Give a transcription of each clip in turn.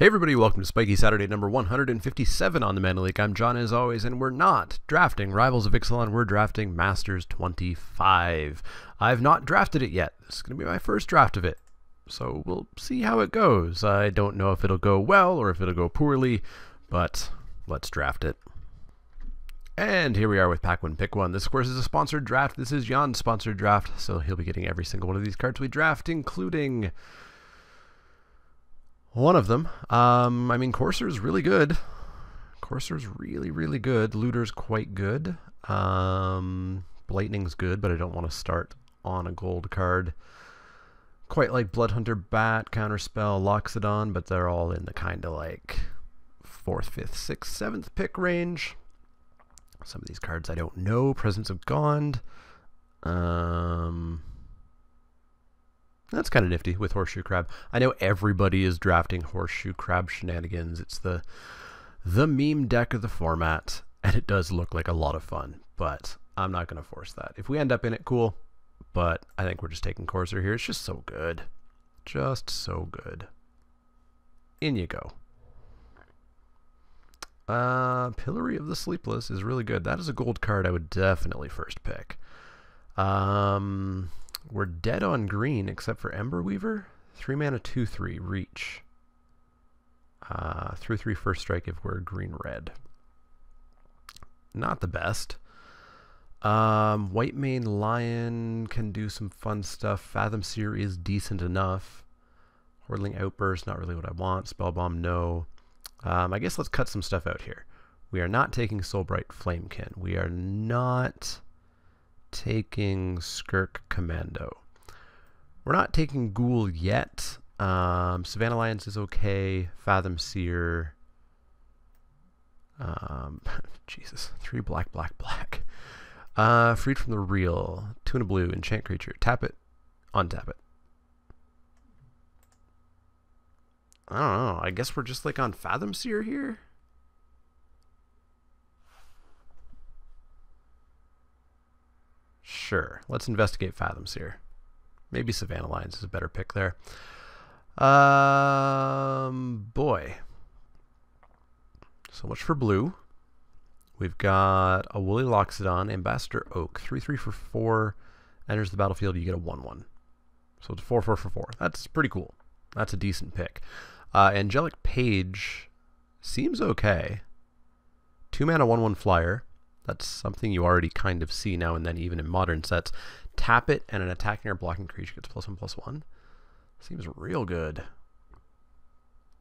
Hey everybody, welcome to Spikey Saturday number 157 on the Mana Leek. I'm John as always, and we're not drafting Rivals of Ixalan, we're drafting Masters 25. I've not drafted it yet. This is going to be my first draft of it, so we'll see how it goes. I don't know if it'll go well or if it'll go poorly, but let's draft it. And here we are with Pack 1 Pick 1. This, of course, is a sponsored draft. This is Jan's sponsored draft, so he'll be getting every single one of these cards we draft, including one of them. I mean, Courser's really good. Courser's really good. Looter's quite good. Blightning's good, but I don't want to start on a gold card. Quite like Bloodhunter, Bat, Counterspell, Loxodon, but they're all in the kind of like 4th, 5th, 6th, 7th pick range. Some of these cards I don't know. Presence of Gond. That's kind of nifty with Horseshoe Crab. I know everybody is drafting Horseshoe Crab shenanigans. It's the meme deck of the format, and it does look like a lot of fun, but I'm not going to force that. If we end up in it, cool, but I think we're just taking Courser here. It's just so good. Just so good. In you go. Pillory of the Sleepless is really good. That is a gold card I would definitely first pick. We're dead on green except for Ember Weaver. 3 mana, 2/3, reach. 3/3 first strike if we're green-red. Not the best. White Mane Lion can do some fun stuff. Fathom Seer is decent enough. Hordling Outburst, not really what I want. Spellbomb, no. I guess let's cut some stuff out here. We are not taking Soulbright Flamekin. We are not taking Skirk Commando. We're not taking Ghoul yet. Savannah Lions is okay. Fathom Seer. Jesus. 3 black. Freed from the Real. 2 and a blue. Enchant creature. Tap it. Untap it. I don't know. I guess we're just like on Fathom Seer here. Sure. Let's investigate Fathom Seer. Maybe Savannah Lions is a better pick there. Boy. So much for blue. We've got a Woolly Loxodon, Ambassador Oak. 3/3 for 4. Enters the battlefield, you get a 1/1. So it's 4/4 for 4. That's pretty cool. That's a decent pick. Angelic Page seems okay. 2 mana, 1/1 flyer. That's something you already kind of see now and then, even in modern sets. Tap it, and an attacking or blocking creature gets +1/+1. Seems real good.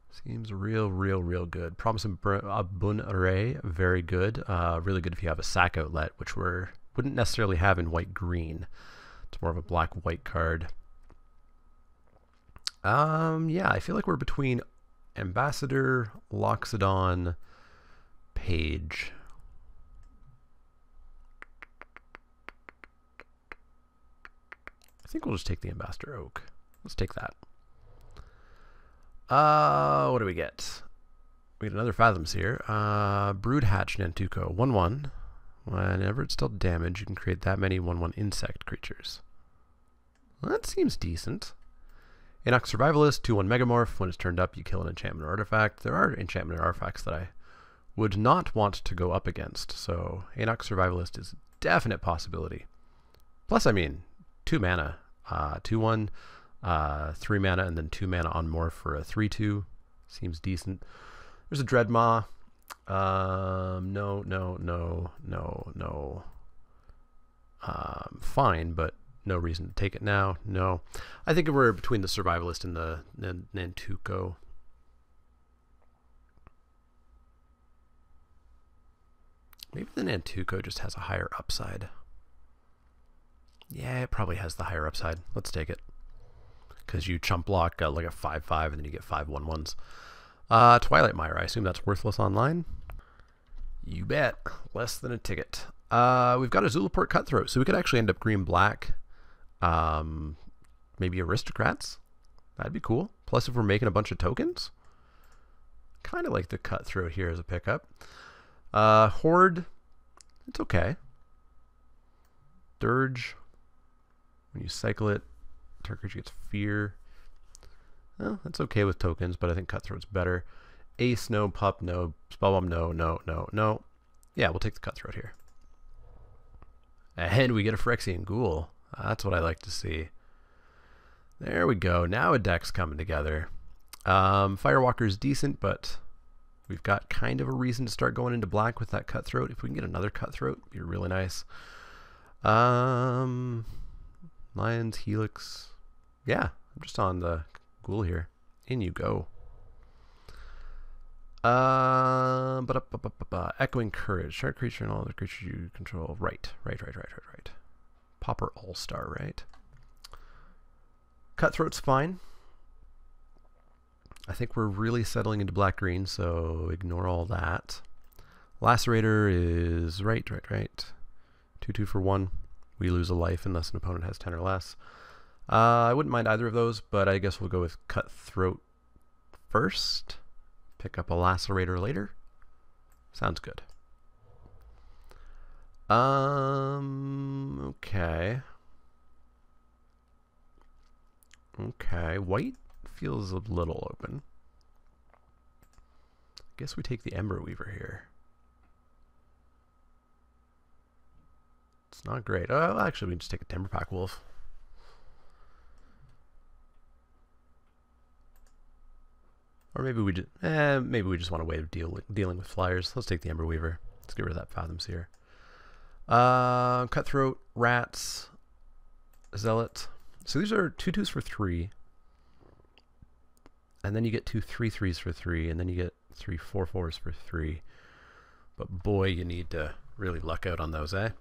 Seems real good. Promise of Bun Array, very good. Really good if you have a sack outlet, which wouldn't necessarily have in white-green. It's more of a black-white card. Yeah, I feel like we're between Ambassador, Loxodon, Page. I think we'll just take the Ambassador Oak. Let's take that. What do we get? We get another Fathom Seer. Broodhatch Nantuko. 1/1. Whenever it's dealt damage, you can create that many 1/1 insect creatures. Well, that seems decent. Inox Survivalist, 2/1 Megamorph. When it's turned up, you kill an enchantment or artifact. There are enchantment or artifacts that I would not want to go up against, so Inox Survivalist is a definite possibility. Plus, I mean, 2 mana. 2/1, 3 mana, and then 2 mana on morph for a 3/2. Seems decent. There's a Dreadmaw. No. Fine, but no reason to take it now. No. I think we're between the Survivalist and the Nantuko. Maybe the Nantuko just has a higher upside. Yeah, it probably has the higher upside. Let's take it. Because you chump block like a 5/5 and then you get 5 1/1s. Twilight Mire, I assume that's worthless online. You bet. Less than a ticket. We've got a Zulaport Cutthroat, so we could actually end up green-black. Maybe Aristocrats. That'd be cool. Plus, if we're making a bunch of tokens. Kind of like the Cutthroat here as a pickup. Horde. It's okay. Dirge. When you cycle it, target creature gets fear. Well, that's okay with tokens, but I think Cutthroat's better. Ace, no. Pup, no. Spellbomb, no, no, no, no. Yeah, we'll take the Cutthroat here. And we get a Phyrexian Ghoul. That's what I like to see. There we go. Now a deck's coming together. Firewalker's decent, but we've got kind of a reason to start going into black with that Cutthroat. If we can get another Cutthroat, it'd be really nice. Lions, Helix. Yeah, I'm just on the Ghoul here. In you go. Echoing Courage. Shark creature and all other creatures you control. Right. Pauper All-Star, right? Cutthroat's fine. I think we're really settling into black-green, so ignore all that. Lacerator is right. 2/2 for 1. We lose a life unless an opponent has 10 or less. I wouldn't mind either of those, but I guess we'll go with Cutthroat first. Pick up a Lacerator later. Sounds good. Okay. White feels a little open. Guess we take the Ember Weaver here. It's not great. Oh, actually, we can just take a Timberpack Wolf. Or maybe we just want a way of dealing with flyers. Let's take the Ember Weaver. Let's get rid of that Fathom Seer. Cutthroat, Rats, Zealot. So these are 2/2s for 3. And then you get 2 3/3s for 3, and then you get 3 4/4s for 3. But boy, you need to really luck out on those, eh?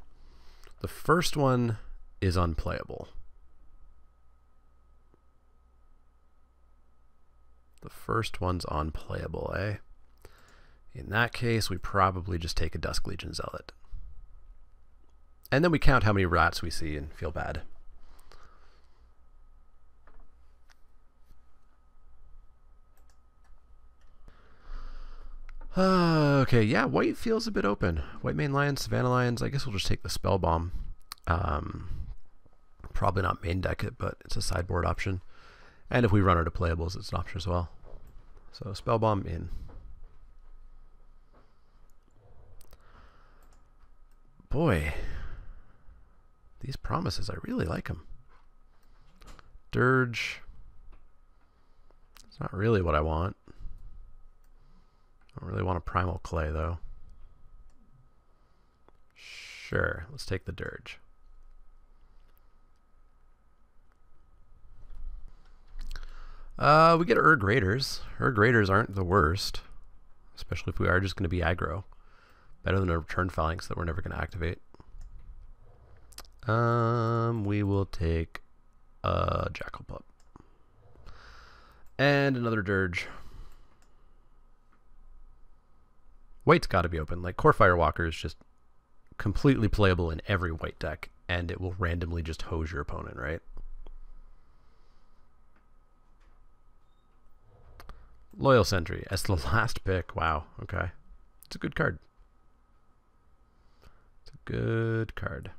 The first one is unplayable. The first one's unplayable, eh? In that case, we probably just take a Dusk Legion Zealot. And then we count how many rats we see and feel bad. Okay, yeah, white feels a bit open. White main lions, Savannah lions. I guess we'll just take the Spellbomb. Probably not main deck it, but it's a sideboard option. And if we run out of playables, it's an option as well. So Spellbomb in. Boy, these promises, I really like them. Dirge. It's not really what I want. I don't really want a Primal Clay, though. Sure, let's take the Dirge. We get Urg Raiders. Urg Raiders aren't the worst, especially if we are just going to be aggro. Better than a Return Phalanx that we're never going to activate. We will take a Jackal Pup. And another Dirge. White's got to be open. Like, Core Firewalker is just completely playable in every white deck, and it will randomly just hose your opponent, right? Loyal Sentry as the last pick. Wow, okay. It's a good card. It's a good card.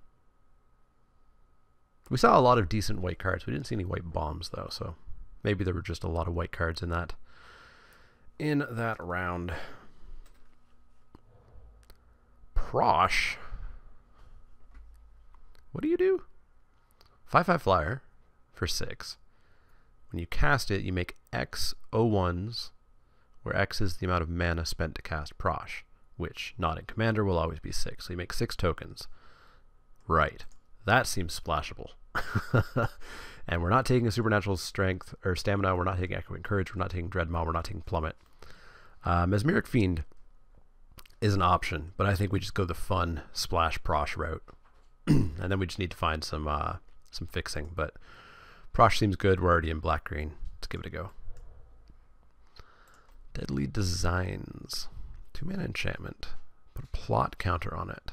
We saw a lot of decent white cards. We didn't see any white bombs, though, so maybe there were just a lot of white cards in that round. Prosh. What do you do? 5/5 flyer for 6. When you cast it, you make X O1s, where X is the amount of mana spent to cast Prosh, which, not in Commander, will always be 6. So you make 6 tokens. Right. That seems splashable. And we're not taking a Supernatural Strength or Stamina. We're not taking Echoing Courage. We're not taking Dreadmaw. We're not taking Plummet. Mesmeric Fiend is an option, but I think we just go the fun splash Prosh route. And then we just need to find some fixing. But Prosh seems good. We're already in black-green. Let's give it a go. Deadly Designs. 2-mana enchantment. Put a plot counter on it.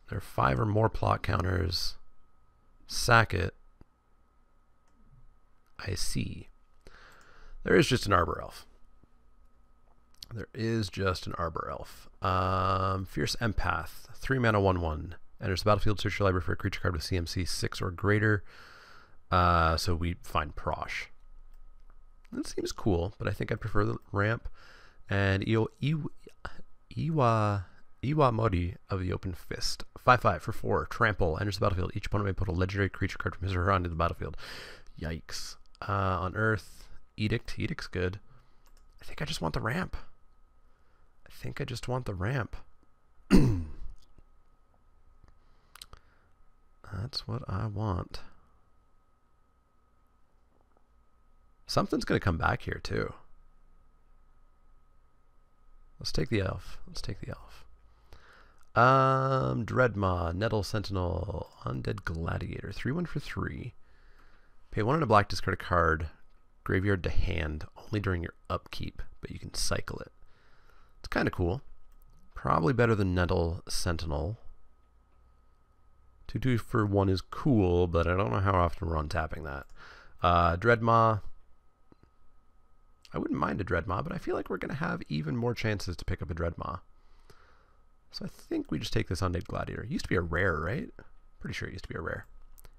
There are 5 or more plot counters. Sack it. I see. There is just an Arbor Elf. There is just an Arbor Elf. Fierce Empath. 3-mana 1/1. Enters the battlefield, search your library for a creature card with CMC 6 or greater. So we find Prosh. That seems cool, but I think I prefer the ramp. And Iwa Modi of the Open Fist. 5/5 for 4. Trample. Enters the battlefield. Each opponent may put a legendary creature card from his or her onto the battlefield. Yikes. On Earth, Edict. Edict's good. I think I just want the ramp. That's what I want. Something's going to come back here, too. Let's take the elf. Dreadmaw, Nettle Sentinel, Undead Gladiator. 3/1 for 3. Pay 1 and a black, discard a card. Graveyard to hand, only during your upkeep, but you can cycle it. It's kind of cool. Probably better than Nettle Sentinel. 2/2 for 1 is cool, but I don't know how often we're untapping that. Dreadmaw. I wouldn't mind a Dreadmaw, but I feel like we're going to have even more chances to pick up a Dreadmaw. So I think we just take this Undead Gladiator. It used to be a rare, right? Pretty sure it used to be a rare.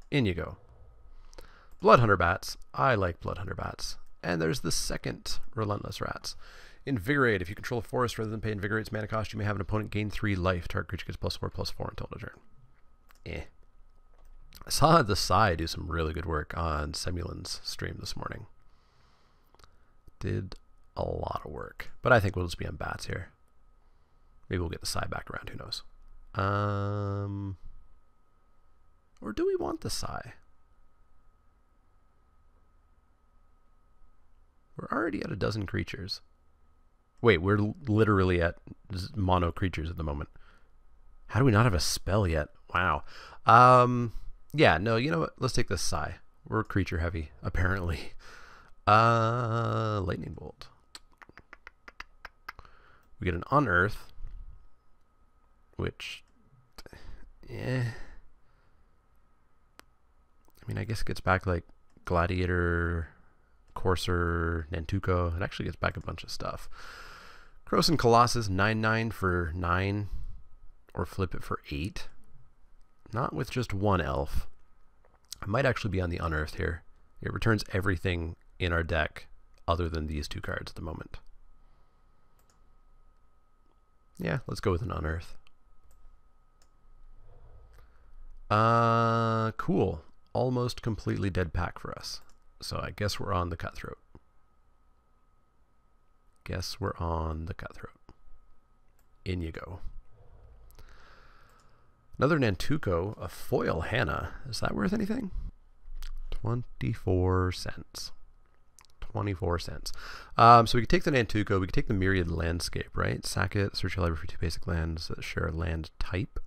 In you go. Bloodhunter Bats. I like Bloodhunter Bats. And there's the second Relentless Rats. Invigorate. If you control a forest rather than pay Invigorate's mana cost, you may have an opponent gain 3 life. Target creature gets +4/+4 until the turn. I saw the Psy do some really good work on Semulin's stream this morning. Did a lot of work. But I think we'll just be on Bats here. Maybe we'll get the Psy back around. Who knows? Or do we want the Psy? We're already at a dozen creatures. Wait, we're literally at mono creatures at the moment. How do we not have a spell yet? Wow. Yeah, no, you know what? Let's take this Psy. We're creature heavy, apparently. Lightning Bolt. We get an Unearth, which, I mean, I guess it gets back like Gladiator, Courser, Nantuko. It actually gets back a bunch of stuff. Krosan Colossus, 9/9 for 9, or flip it for 8. Not with just one elf. I might actually be on the Unearthed here. It returns everything in our deck other than these 2 cards at the moment. Yeah, let's go with an Unearth. Cool. Almost completely dead pack for us. So I guess we're on the Cutthroat. In you go. Another Nantuko, a foil Hannah. Is that worth anything? 24 cents. 24 cents. So we could take the Nantuko, we could take the Myriad Landscape, right? Sack it, search your library for 2 basic lands that share a land type.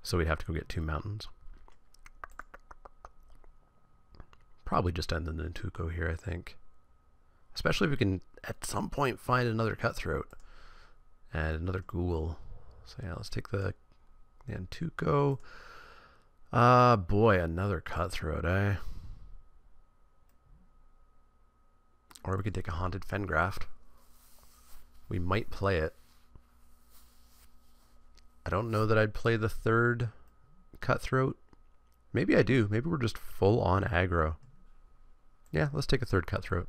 So we'd have to go get 2 mountains. Probably just end the Nantuko here, I think. Especially if we can, at some point, find another Cutthroat. And another Ghoul. So yeah, let's take the Nantuko. Boy, another Cutthroat, eh? Or we could take a Haunted Fengraft. We might play it. I don't know that I'd play the 3rd Cutthroat. Maybe I do. Maybe we're just full on aggro. Yeah, let's take a 3rd Cutthroat.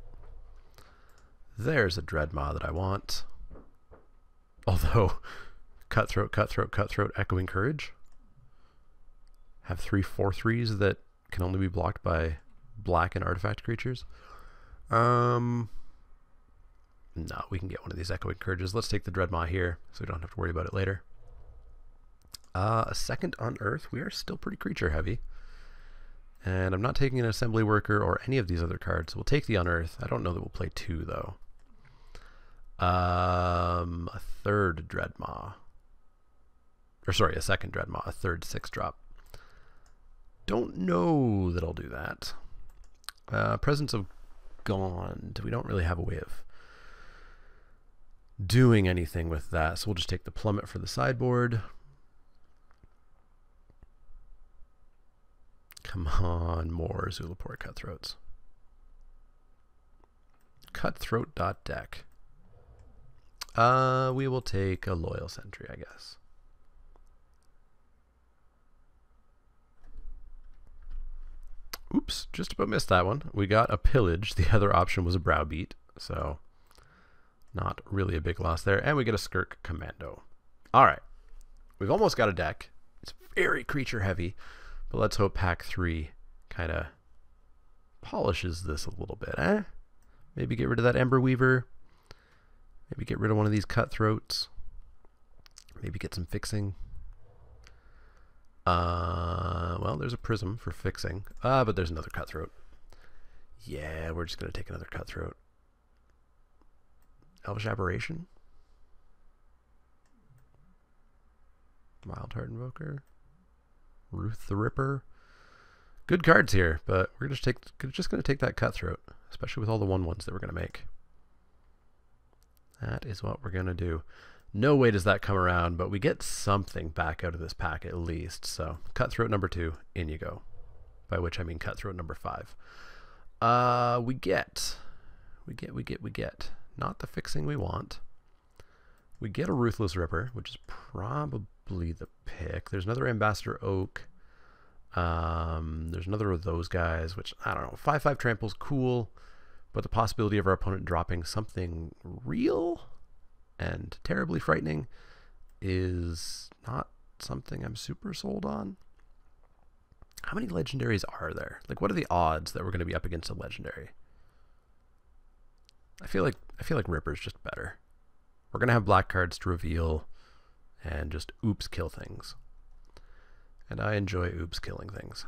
There's a Dreadmaw that I want. Although, Cutthroat, Echoing Courage. Have 3 4/3s that can only be blocked by black and artifact creatures. No, we can get one of these Echoing Courages. Let's take the Dreadmaw here, so we don't have to worry about it later. A second Unearth. We are still pretty creature heavy. And I'm not taking an Assembly Worker or any of these other cards. We'll take the Unearth. I don't know that we'll play 2, though. A 3rd Dreadmaw. Or sorry, a 2nd Dreadmaw. A 3rd 6-drop. Don't know that I'll do that. Presence of Gond. We don't really have a way of doing anything with that, so we'll just take the Plummet for the sideboard. Come on, more Zulaport Cutthroats. Cutthroat.deck. We will take a Loyal Sentry, I guess. Oops, just about missed that one. We got a pillage. The other option was a browbeat, so not really a big loss there. And we get a Skirk Commando. All right, we've almost got a deck. It's very creature heavy, but let's hope pack 3 kind of polishes this a little bit, eh? Maybe get rid of that Ember Weaver. Maybe get rid of one of these Cutthroats. Maybe get some fixing. Well, there's a Prism for fixing. But there's another Cutthroat. Yeah, we're just going to take another Cutthroat. Elvish Aberration. Wild Heart Invoker. Ruth the Ripper. Good cards here, but we're just going to take that Cutthroat, especially with all the 1/1s that we're going to make. That is what we're going to do. No way does that come around, but we get something back out of this pack at least. So Cutthroat number 2, in you go. By which I mean Cutthroat number 5. We get not the fixing we want. We get a Ruthless Ripper, which is probably the pick. There's another Ambassador Oak. There's another of those guys, which I don't know. 5/5 trample's cool, but the possibility of our opponent dropping something real and terribly frightening is not something I'm super sold on. How many legendaries are there? Like, what are the odds that we're going to be up against a legendary? I feel like Ripper's just better. We're going to have black cards to reveal and just oops kill things. And I enjoy oops killing things.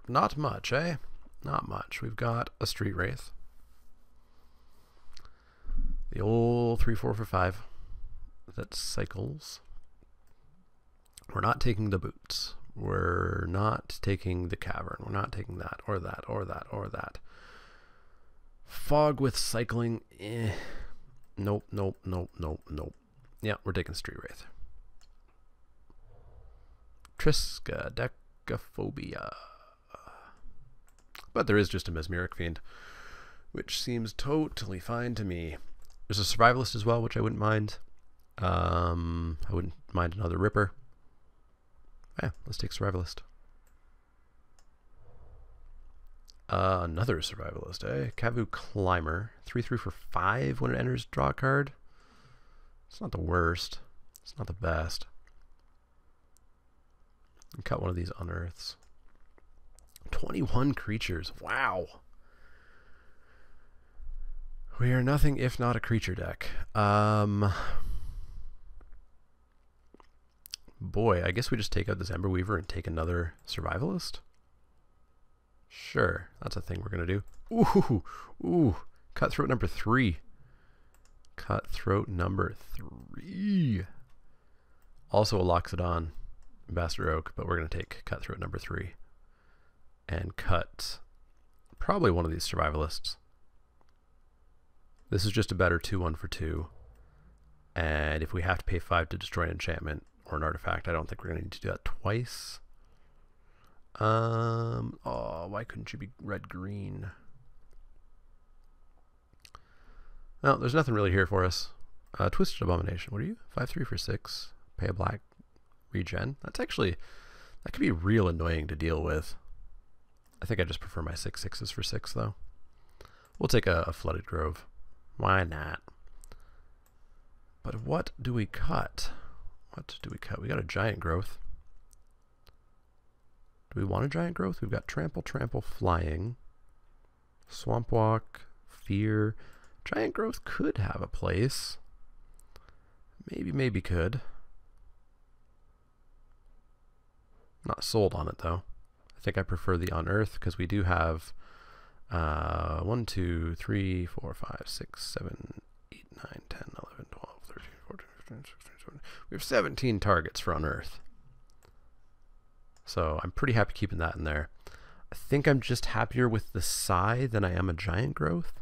Not much, eh? Not much. We've got a Street Wraith. The old 3/4 for 5 that cycles. We're not taking the boots. We're not taking the cavern. We're not taking that or that or that or that. Fog with cycling. Nope, nope, nope, nope, nope. Yeah, we're taking Street Wraith. Triska, Decaphobia. But there is just a Mesmeric Fiend, which seems totally fine to me. There's a Survivalist as well, which I wouldn't mind. I wouldn't mind another Ripper. Yeah, let's take Survivalist. Another Survivalist, eh? Kavu Climber. 3/3 for 5 when it enters, draw a card. It's not the worst. It's not the best. And cut one of these Unearths. 21 creatures. Wow. We are nothing if not a creature deck. Boy, I guess we just take out this Ember Weaver and take another Survivalist? Sure, that's a thing we're going to do. Ooh, ooh, Cutthroat number 3. Cutthroat number 3. Also a Loxodon, Ambassador Oak, but we're going to take Cutthroat number 3. And cut probably one of these Survivalists. This is just a better 2/1 for 2. And if we have to pay 5 to destroy an enchantment or an artifact, I don't think we're going to need to do that twice. Oh, why couldn't you be red-green? Well, there's nothing really here for us. Twisted Abomination. What are you? 5/3 for 6. Pay a black. Regen. That's actually, that could be real annoying to deal with. I think I just prefer my 6/6s for 6, though. We'll take a Flooded Grove. Why not? But what do we cut? What do we cut? We got a Giant Growth. Do we want a Giant Growth? We've got Trample, Trample, Flying, Swamp Walk, Fear. Giant Growth could have a place. Maybe could. Not sold on it, though. I think I prefer the Unearth because we do have 1, 2, 3, 4, 5, 6, 7, 8, 9, 10, 11, 12, 13, 14, 15, 16, 17. We have 17 targets for Unearth. So I'm pretty happy keeping that in there. I think I'm just happier with the Sai than I am a Giant Growth.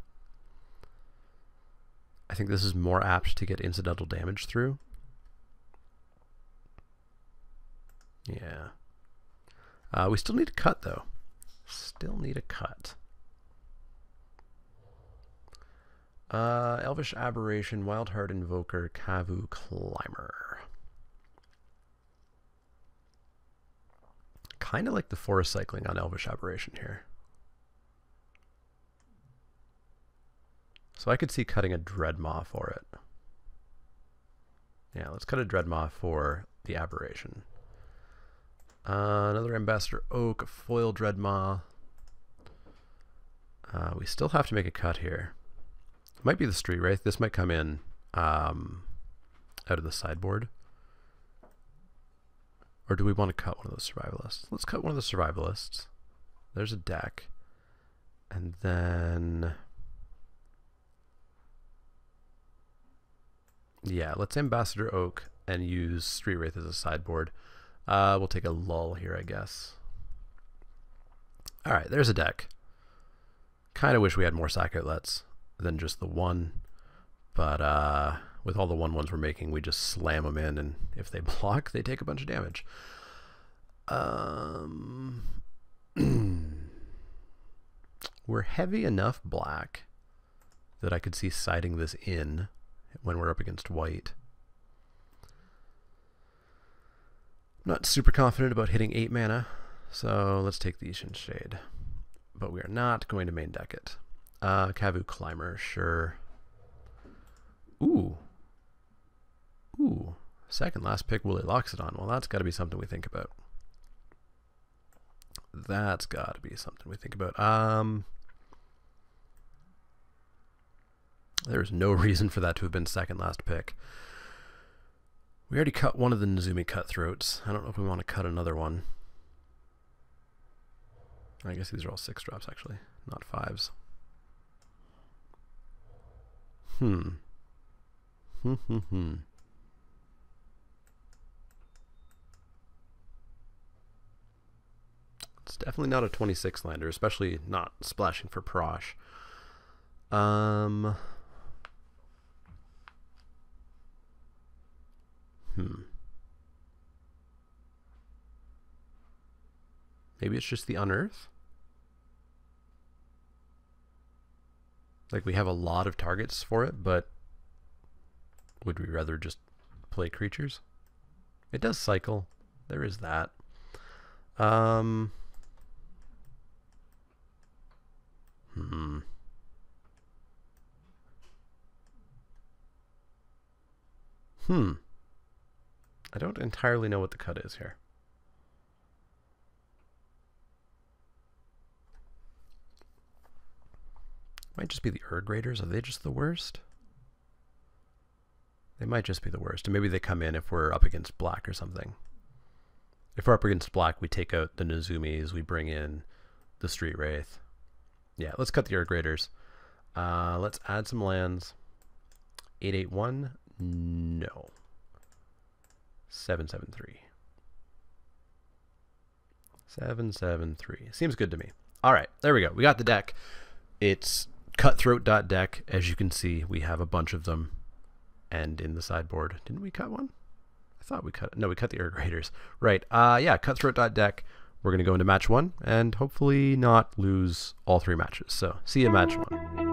I think this is more apt to get incidental damage through. Yeah. We still need a cut, though. Still need a cut. Elvish Aberration, Wildheart Invoker, Kavu Climber. Kind of like the forest cycling on Elvish Aberration here. So I could see cutting a Dreadmaw for it. Yeah, let's cut a Dreadmaw for the Aberration. Another Ambassador Oak, Foil Dreadmaw. We still have to make a cut here. Might be the Street Wraith. This might come in out of the sideboard. Or do we want to cut one of those Survivalists? Let's cut one of the Survivalists. There's a deck. And then... yeah, let's Ambassador Oak and use Street Wraith as a sideboard. We'll take a lull here, I guess. Alright, there's a deck. Kind of wish we had more sack outlets than just the one. But with all the 1/1s we're making, we just slam them in, and if they block, they take a bunch of damage. We're heavy enough black that I could see siding this in when we're up against white. I'm not super confident about hitting 8 mana, so let's take the Ishin Shade. But we are not going to main deck it. Kavu Climber, sure. Ooh. Ooh. Second last pick, Willie Loxodon. Well, that's got to be something we think about. That's got to be something we think about. There's no reason for that to have been second last pick. We already cut one of the Nezumi Cutthroats. I don't know if we want to cut another one. I guess these are all 6-drops, actually, not 5s. It's definitely not a 26 lander, especially not splashing for Prosh. Maybe it's just the Unearth? Like, we have a lot of targets for it, but would we rather just play creatures? It does cycle. There is that. I don't entirely know what the cut is here. Might just be the Urg Raiders. Are they just the worst? They might just be the worst. And maybe they come in if we're up against black or something. If we're up against black, we take out the Nezumis. We bring in the Street Wraith. Yeah, let's cut the Urg Raiders. Let's add some lands. 881. No. 773. 773. Seems good to me. All right, there we go. We got the deck. It's cutthroat.deck. As you can see, we have a bunch of them. And in the sideboard, didn't we cut one? I thought we cut. No, we cut the Urg Raiders. Right. Yeah, cutthroat.deck. We're going to go into match 1 and hopefully not lose all 3 matches. So, see you in match 1.